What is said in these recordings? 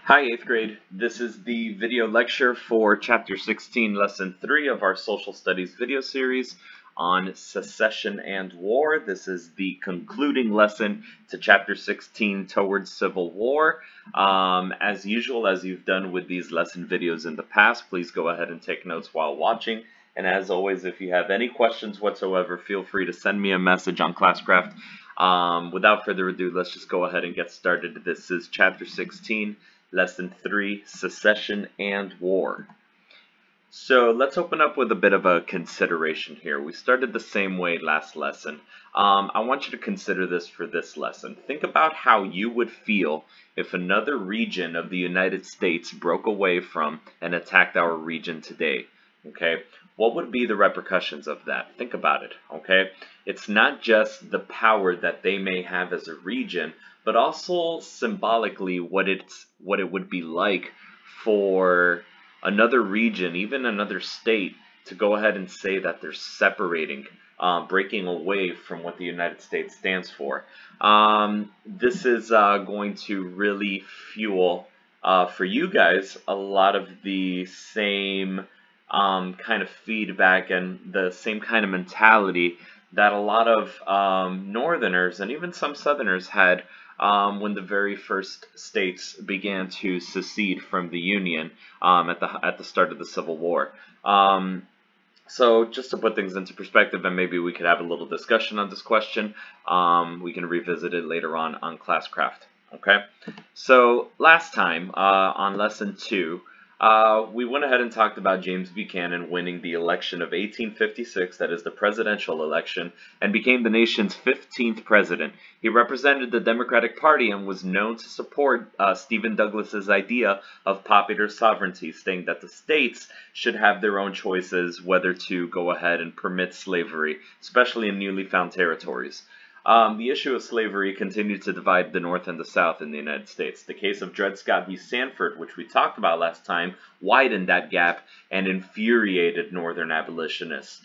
Hi, 8th grade. This is the video lecture for Chapter 16, Lesson 3 of our Social Studies video series on Secession and War. This is the concluding lesson to Chapter 16, Towards Civil War. As usual, as you've done with these lesson videos in the past, please go ahead and take notes while watching. And as always, if you have any questions whatsoever, feel free to send me a message on Classcraft. Without further ado, let's just go ahead and get started. This is Chapter 16. Lesson 3, Secession and War. So let's open up with a bit of a consideration here. We started the same way last lesson. I want you to consider this for this lesson. Think about how you would feel if another region of the United States broke away from and attacked our region today. Okay, what would be the repercussions of that? Think about it. Okay, it's not just the power that they may have as a region, but also symbolically what it would be like for another region, even another state, to go ahead and say that they're separating, breaking away from what the United States stands for. This is going to really fuel, for you guys, a lot of the same kind of feedback and the same kind of mentality that a lot of Northerners and even some Southerners had when the very first states began to secede from the Union at the start of the Civil War. So just to put things into perspective, and maybe we could have a little discussion on this question, we can revisit it later on Classcraft. Okay, so last time on lesson 2, we went ahead and talked about James Buchanan winning the election of 1856, that is the presidential election, and became the nation's 15th president. He represented the Democratic Party and was known to support Stephen Douglas's idea of popular sovereignty, stating that the states should have their own choices whether to go ahead and permit slavery, especially in newly found territories. The issue of slavery continued to divide the North and the South in the United States. The case of Dred Scott v. Sanford, which we talked about last time, widened that gap and infuriated Northern abolitionists.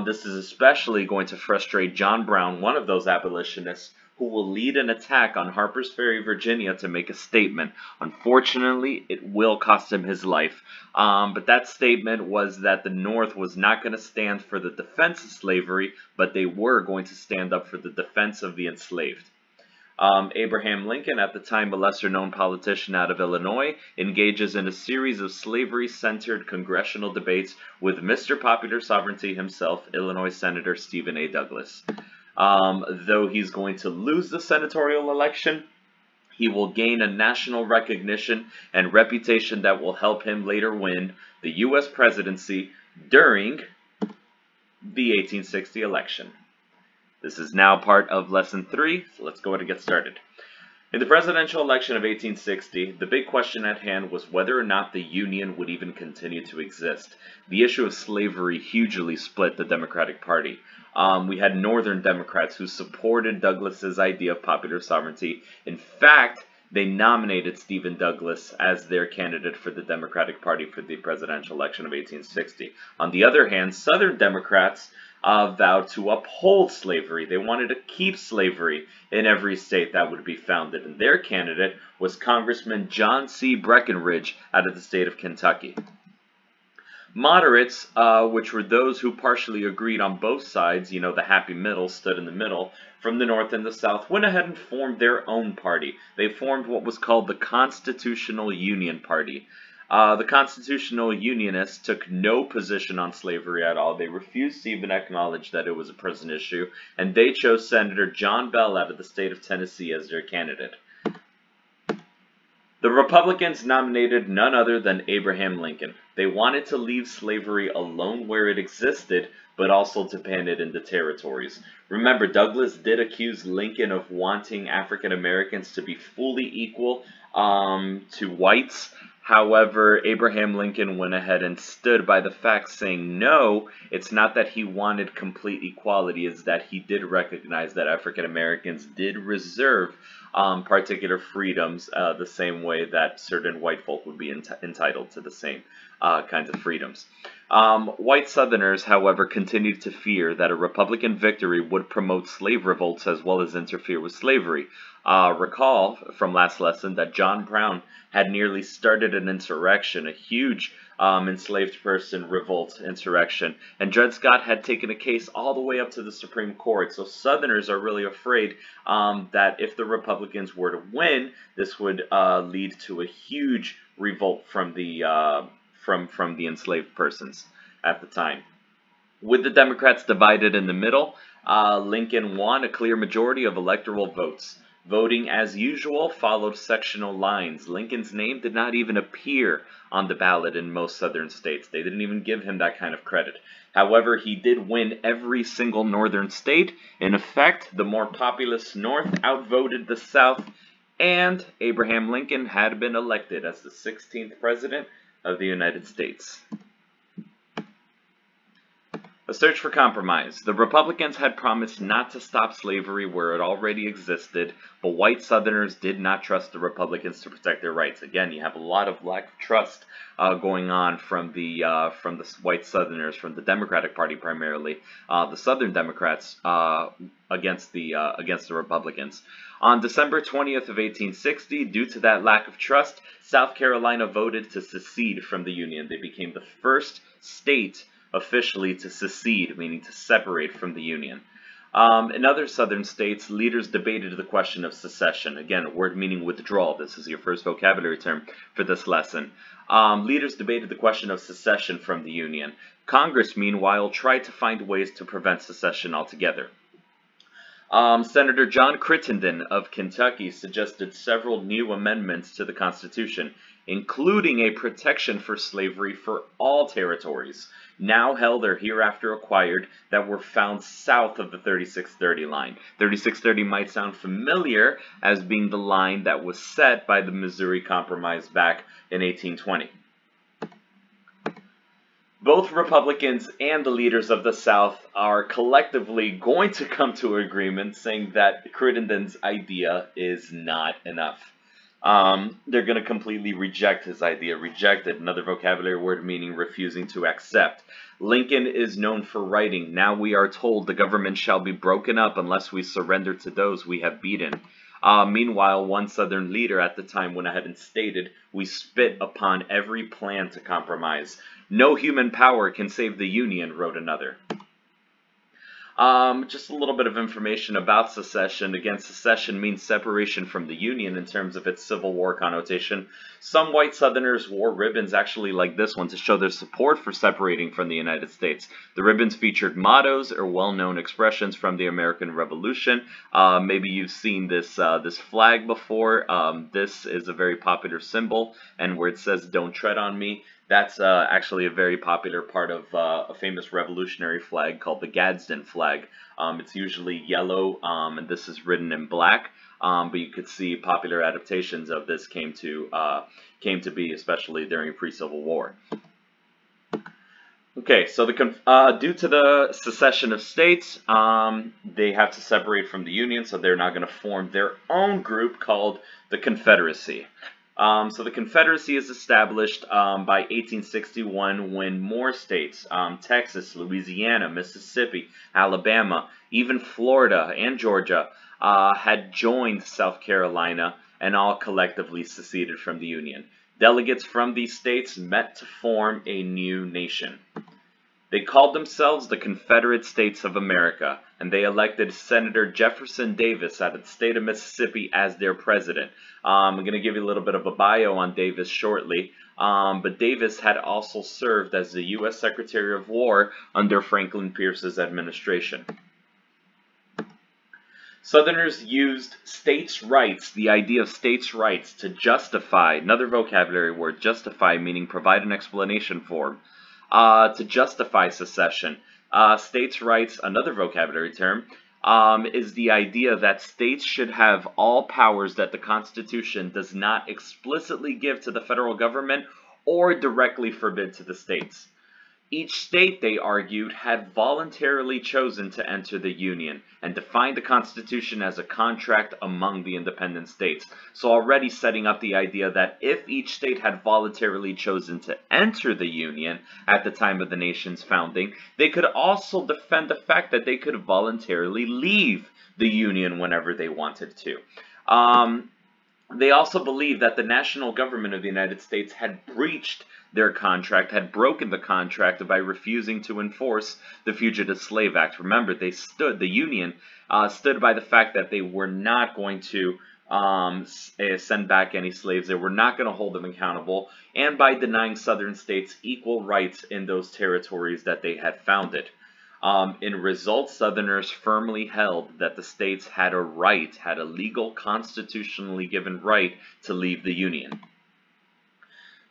This is especially going to frustrate John Brown, one of those abolitionists, who will lead an attack on Harper's Ferry, Virginia to make a statement. Unfortunately, it will cost him his life. But that statement was that the North was not going to stand for the defense of slavery, but they were going to stand up for the defense of the enslaved. Abraham Lincoln, at the time a lesser-known politician out of Illinois, engages in a series of slavery-centered congressional debates with Mr. Popular Sovereignty himself, Illinois Senator Stephen A. Douglas. Though he's going to lose the senatorial election, he will gain a national recognition and reputation that will help him later win the U.S. presidency during the 1860 election. This is now part of Lesson 3, so let's go ahead and get started. In the presidential election of 1860, the big question at hand was whether or not the Union would even continue to exist. The issue of slavery hugely split the Democratic Party. We had Northern Democrats who supported Douglas's idea of popular sovereignty. In fact, they nominated Stephen Douglas as their candidate for the Democratic Party for the presidential election of 1860. On the other hand, Southern Democrats vowed to uphold slavery. They wanted to keep slavery in every state that would be founded, and their candidate was Congressman John C. Breckinridge out of the state of Kentucky. Moderates, which were those who partially agreed on both sides, you know, the happy middle, stood in the middle, from the North and the South, went ahead and formed their own party. They formed what was called the Constitutional Union Party. The Constitutional Unionists took no position on slavery at all. They refused to even acknowledge that it was a present issue, and they chose Senator John Bell out of the state of Tennessee as their candidate. The Republicans nominated none other than Abraham Lincoln. They wanted to leave slavery alone where it existed, but also to ban it in the territories. Remember, Douglas did accuse Lincoln of wanting African Americans to be fully equal to whites. However, Abraham Lincoln went ahead and stood by the fact, saying no, it's not that he wanted complete equality, it's that he did recognize that African Americans did reserve particular freedoms the same way that certain white folk would be entitled to the same kinds of freedoms. White Southerners, however, continued to fear that a Republican victory would promote slave revolts as well as interfere with slavery. Recall from last lesson that John Brown had nearly started an insurrection, a huge enslaved person revolt insurrection, and Dred Scott had taken a case all the way up to the Supreme Court. So Southerners are really afraid that if the Republicans were to win, this would lead to a huge revolt from the enslaved persons at the time. With the Democrats divided in the middle, Lincoln won a clear majority of electoral votes. Voting, as usual, followed sectional lines. Lincoln's name did not even appear on the ballot in most southern states. They didn't even give him that kind of credit. However, he did win every single northern state. In effect, the more populous North outvoted the South, and Abraham Lincoln had been elected as the 16th President of the United States. A search for compromise. The Republicans had promised not to stop slavery where it already existed, but white Southerners did not trust the Republicans to protect their rights. Again, you have a lot of lack of trust going on from the white Southerners, from the Democratic Party primarily, the Southern Democrats against the Republicans. On December 20th of 1860, due to that lack of trust, South Carolina voted to secede from the Union. They became the first state officially to secede, meaning to separate from the Union. In other southern states, leaders debated the question of secession. Again, a word meaning withdrawal. This is your first vocabulary term for this lesson. Leaders debated the question of secession from the Union. Congress, meanwhile, tried to find ways to prevent secession altogether. Senator John Crittenden of Kentucky suggested several new amendments to the Constitution, including a protection for slavery for all territories, now held or hereafter acquired, that were found south of the 3630 line. 3630 might sound familiar as being the line that was set by the Missouri Compromise back in 1820. Both Republicans and the leaders of the South are collectively going to come to an agreement saying that Crittenden's idea is not enough. They're going to completely reject his idea. Rejected, another vocabulary word meaning refusing to accept. Lincoln is known for writing, "Now we are told the government shall be broken up unless we surrender to those we have beaten." Meanwhile, one Southern leader at the time went ahead and stated, "We spit upon every plan to compromise. No human power can save the Union," wrote another. Just a little bit of information about secession. Again, secession means separation from the Union in terms of its Civil War connotation. Some white Southerners wore ribbons actually like this one to show their support for separating from the United States. The ribbons featured mottos or well-known expressions from the American Revolution. Maybe you've seen this flag before. This is a very popular symbol, and where it says "Don't tread on me," that's actually a very popular part of a famous revolutionary flag called the Gadsden flag. It's usually yellow, and this is written in black, but you could see popular adaptations of this came to be, especially during pre-Civil War. Okay, so due to the secession of states, they have to separate from the Union, so they're now going to form their own group called the Confederacy. So the Confederacy is established by 1861 when more states, Texas, Louisiana, Mississippi, Alabama, even Florida and Georgia, had joined South Carolina and all collectively seceded from the Union. Delegates from these states met to form a new nation. They called themselves the Confederate States of America, and they elected Senator Jefferson Davis out of the state of Mississippi as their president. I'm going to give you a little bit of a bio on Davis shortly, but Davis had also served as the U.S. Secretary of War under Franklin Pierce's administration. Southerners used states' rights, the idea of states' rights, to justify, another vocabulary word, justify meaning provide an explanation for, to justify secession. States' rights, another vocabulary term, is the idea that states should have all powers that the Constitution does not explicitly give to the federal government or directly forbid to the states. Each state, they argued, had voluntarily chosen to enter the Union and defined the Constitution as a contract among the independent states. So already setting up the idea that if each state had voluntarily chosen to enter the Union at the time of the nation's founding, they could also defend the fact that they could voluntarily leave the Union whenever they wanted to. They also believed that the national government of the United States had breached their contract, had broken the contract by refusing to enforce the Fugitive Slave Act. Remember, the Union stood by the fact that they were not going to send back any slaves. They were not going to hold them accountable, and by denying Southern states equal rights in those territories that they had founded. In result, Southerners firmly held that the states had a legal, constitutionally given right to leave the Union.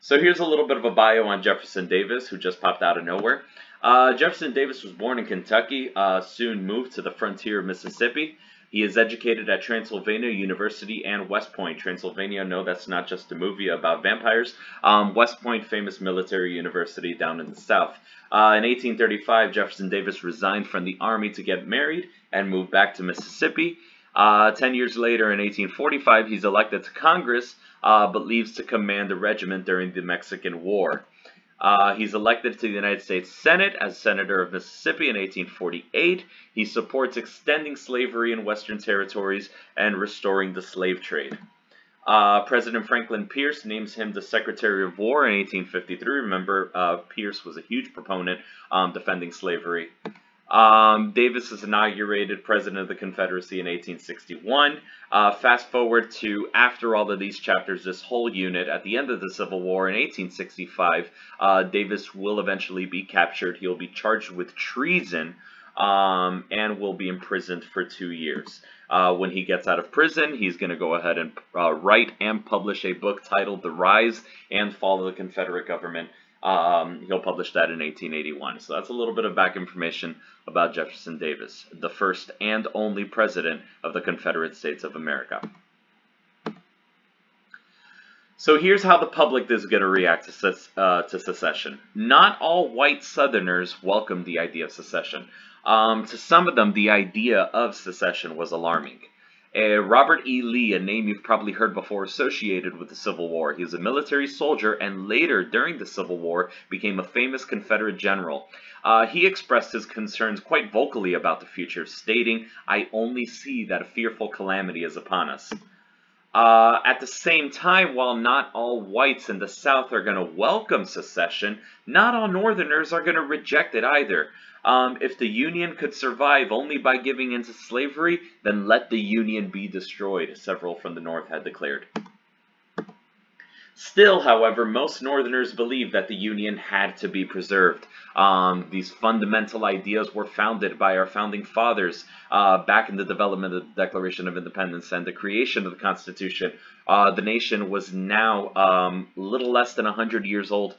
So here's a little bit of a bio on Jefferson Davis, who just popped out of nowhere. Jefferson Davis was born in Kentucky, soon moved to the frontier of Mississippi. He is educated at Transylvania University and West Point. Transylvania, no, that's not just a movie about vampires. West Point, famous military university down in the South. In 1835, Jefferson Davis resigned from the Army to get married and moved back to Mississippi. 10 years later, in 1845, he's elected to Congress, but leaves to command a regiment during the Mexican War. He's elected to the United States Senate as Senator of Mississippi in 1848. He supports extending slavery in Western territories and restoring the slave trade. President Franklin Pierce names him the Secretary of War in 1853. Remember, Pierce was a huge proponent defending slavery. Davis is inaugurated President of the Confederacy in 1861. Fast forward to after all of these chapters, this whole unit, at the end of the Civil War in 1865, Davis will eventually be captured. He'll be charged with treason and will be imprisoned for 2 years. When he gets out of prison, he's going to go ahead and write and publish a book titled The Rise and Fall of the Confederate Government. He'll publish that in 1881. So that's a little bit of back information about Jefferson Davis, the first and only president of the Confederate States of America. So here's how the public is going to react to secession. Not all white Southerners welcomed the idea of secession. To some of them, the idea of secession was alarming. Robert E. Lee, a name you've probably heard before associated with the Civil War. He was a military soldier and later, during the Civil War, became a famous Confederate general. He expressed his concerns quite vocally about the future, stating, "I only see that a fearful calamity is upon us." At the same time, while not all whites in the South are going to welcome secession, not all Northerners are going to reject it either. If the Union could survive only by giving into slavery, then let the Union be destroyed, several from the North had declared. Still, however, most Northerners believed that the Union had to be preserved. These fundamental ideas were founded by our founding fathers back in the development of the Declaration of Independence and the creation of the Constitution. The nation was now little less than 100 years old,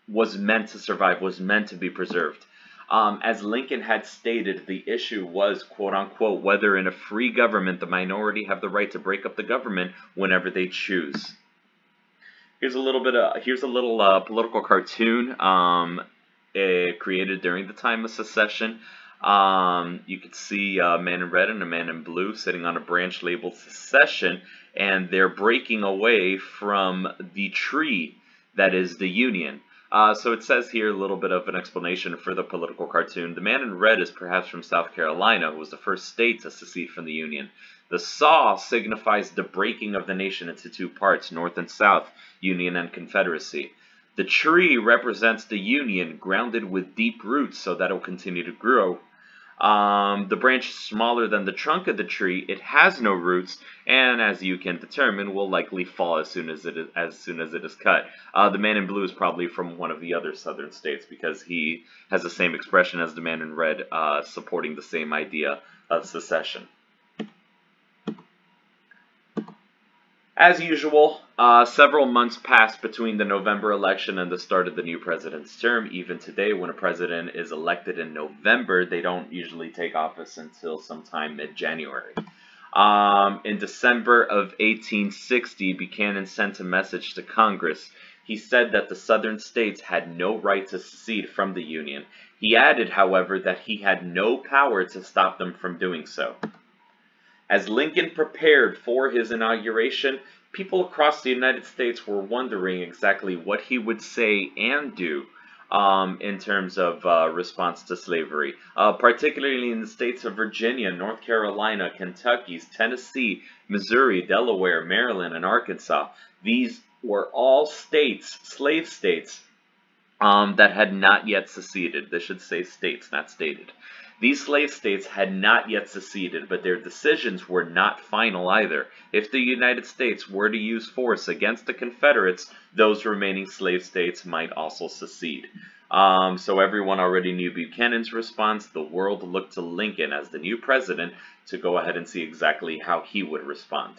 was meant to survive, was meant to be preserved. As Lincoln had stated, the issue was, quote-unquote, whether in a free government the minority have the right to break up the government whenever they choose. Here's a little political cartoon created during the time of secession. You could see a man in red and a man in blue sitting on a branch labeled secession, and they're breaking away from the tree that is the Union. So it says here a little bit of an explanation for the political cartoon. The man in red is perhaps from South Carolina, who was the first state to secede from the Union. The saw signifies the breaking of the nation into two parts, North and South, Union and Confederacy. The tree represents the Union, grounded with deep roots so that it will continue to grow. The branch is smaller than the trunk of the tree. It has no roots, and as you can determine, will likely fall as soon as it is cut. The man in blue is probably from one of the other southern states because he has the same expression as the man in red, supporting the same idea of secession. As usual, several months passed between the November election and the start of the new president's term. Even today, when a president is elected in November, they don't usually take office until sometime mid-January. In December of 1860, Buchanan sent a message to Congress He said that the Southern states had no right to secede from the Union. He added, however, that he had no power to stop them from doing so. As Lincoln prepared for his inauguration, people across the United States were wondering exactly what he would say and do in terms of response to slavery, particularly in the states of Virginia, North Carolina, Kentucky, Tennessee, Missouri, Delaware, Maryland, and Arkansas. These were all states, slave states, that had not yet seceded. They should say states, not stated. These slave states had not yet seceded, but their decisions were not final either. If the United States were to use force against the Confederates, those remaining slave states might also secede. So everyone already knew Buchanan's response. The world looked to Lincoln as the new president to go ahead and see exactly how he would respond.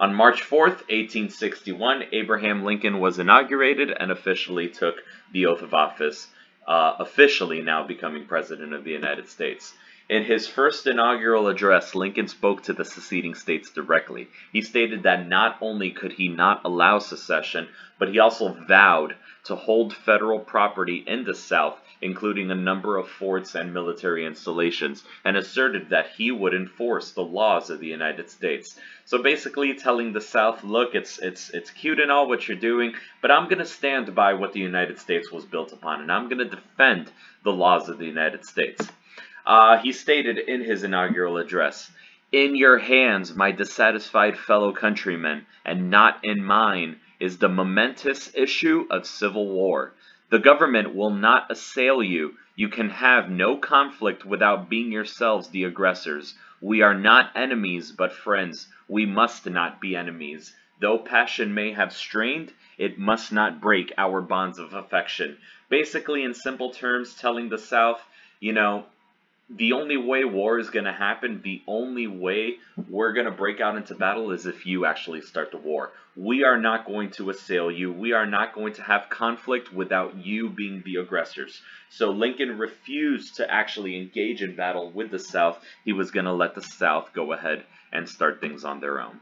On March 4th, 1861, Abraham Lincoln was inaugurated and officially took the oath of office, officially now becoming President of the United States. In his first inaugural address, Lincoln spoke to the seceding states directly. He stated that not only could he not allow secession, but he also vowed to hold federal property in the South, including a number of forts and military installations, and asserted that he would enforce the laws of the United States. So basically telling the South, look, it's cute and all what you're doing, but I'm going to stand by what the United States was built upon, and I'm going to defend the laws of the United States. He stated in his inaugural address, "In your hands, my dissatisfied fellow countrymen, and not in mine, is the momentous issue of civil war. The government will not assail you. You can have no conflict without being yourselves the aggressors. We are not enemies, but friends. We must not be enemies. Though passion may have strained, it must not break our bonds of affection." Basically, in simple terms, telling the South, you know, the only way war is going to happen, the only way we're going to break out into battle is if you actually start the war. We are not going to assail you. We are not going to have conflict without you being the aggressors. So Lincoln refused to actually engage in battle with the South. He was going to let the South go ahead and start things on their own.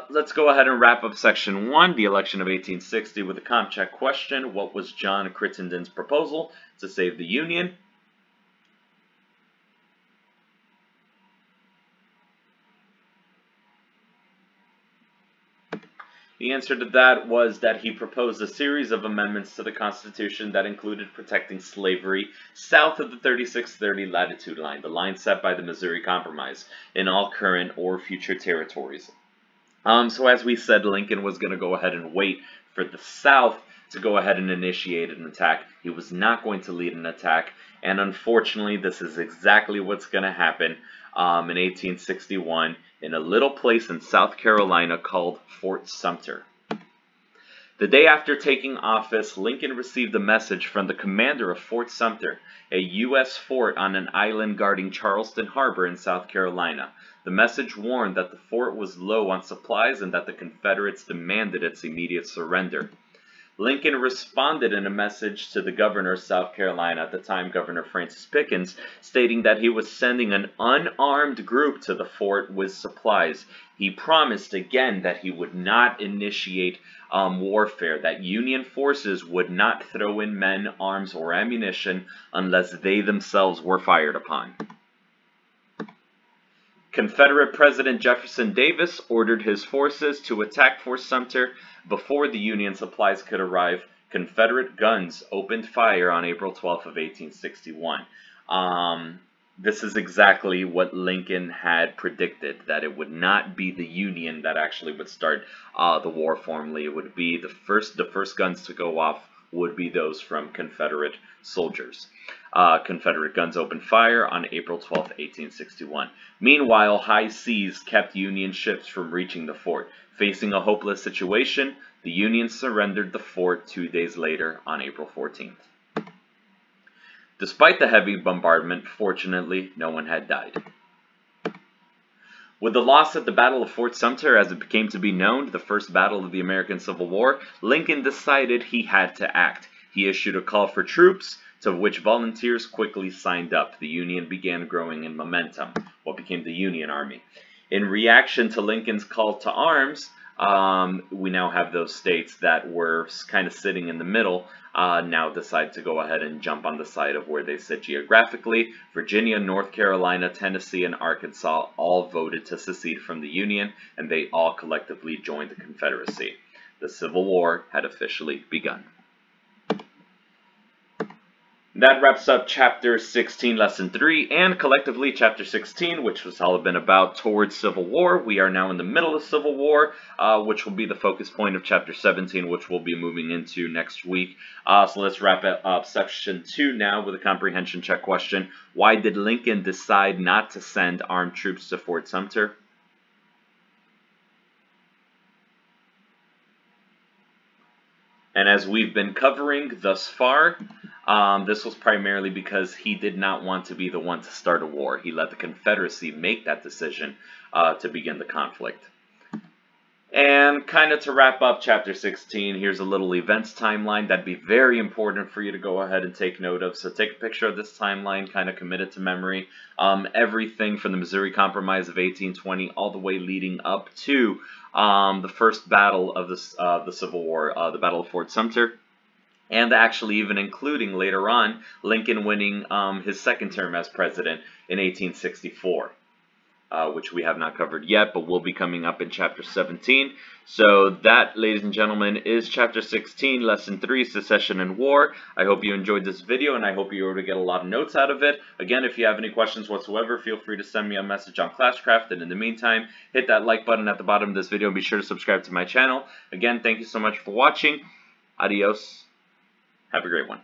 Let's go ahead and wrap up section 1, the election of 1860, with a comp check question. What was John Crittenden's proposal to save the Union? The answer to that was that he proposed a series of amendments to the Constitution that included protecting slavery south of the 3630 latitude line, the line set by the Missouri Compromise, in all current or future territories. So as we said, Lincoln was going to go ahead and wait for the South to go ahead and initiate an attack. He was not going to lead an attack, and unfortunately, this is exactly what's going to happen in 1861 in a little place in South Carolina called Fort Sumter. The day after taking office, Lincoln received a message from the commander of Fort Sumter, a U.S. fort on an island guarding Charleston Harbor in South Carolina. The message warned that the fort was low on supplies and that the Confederates demanded its immediate surrender. Lincoln responded in a message to the governor of South Carolina, at the time Governor Francis Pickens, stating that he was sending an unarmed group to the fort with supplies. He promised again that he would not initiate warfare, that Union forces would not throw in men, arms, or ammunition unless they themselves were fired upon. Confederate President Jefferson Davis ordered his forces to attack Fort Sumter. Before the Union supplies could arrive, Confederate guns opened fire on April 12th of 1861. This is exactly what Lincoln had predicted, that it would not be the Union that actually would start the war formally. It would be the first guns to go off would be those from Confederate soldiers. Confederate guns opened fire on April 12, 1861. Meanwhile, high seas kept Union ships from reaching the fort. Facing a hopeless situation, the Union surrendered the fort 2 days later on April 14th. Despite the heavy bombardment, fortunately, no one had died. With the loss at the Battle of Fort Sumter, as it became to be known, the first battle of the American Civil War, Lincoln decided he had to act. He issued a call for troops, to which volunteers quickly signed up. The Union began growing in momentum, what became the Union Army. In reaction to Lincoln's call to arms, we now have those states that were kind of sitting in the middle now decide to go ahead and jump on the side of where they sit geographically. Virginia, North Carolina, Tennessee, and Arkansas all voted to secede from the Union, and they all collectively joined the Confederacy. The Civil War had officially begun. That wraps up Chapter 16, Lesson 3, and collectively Chapter 16, which was all been about towards Civil War. We are now in the middle of Civil War, which will be the focus point of Chapter 17, which we'll be moving into next week. So let's wrap up Section 2 now with a comprehension check question. Why did Lincoln decide not to send armed troops to Fort Sumter? And as we've been covering thus far, this was primarily because he did not want to be the one to start a war. He let the Confederacy make that decision to begin the conflict. And kind of to wrap up Chapter 16, here's a little events timeline that'd be very important for you to go ahead and take note of. So take a picture of this timeline, kind of commit it to memory. Everything from the Missouri Compromise of 1820 all the way leading up to the first battle of the Civil War, the Battle of Fort Sumter. And actually even including later on Lincoln winning his second term as president in 1864. Which we have not covered yet, but will be coming up in Chapter 17. So that, ladies and gentlemen, is Chapter 16, Lesson 3, Secession and War. I hope you enjoyed this video, and I hope you were able to get a lot of notes out of it. Again, if you have any questions whatsoever, feel free to send me a message on Classcraft, and in the meantime, hit that like button at the bottom of this video, and be sure to subscribe to my channel. Again, thank you so much for watching. Adios. Have a great one.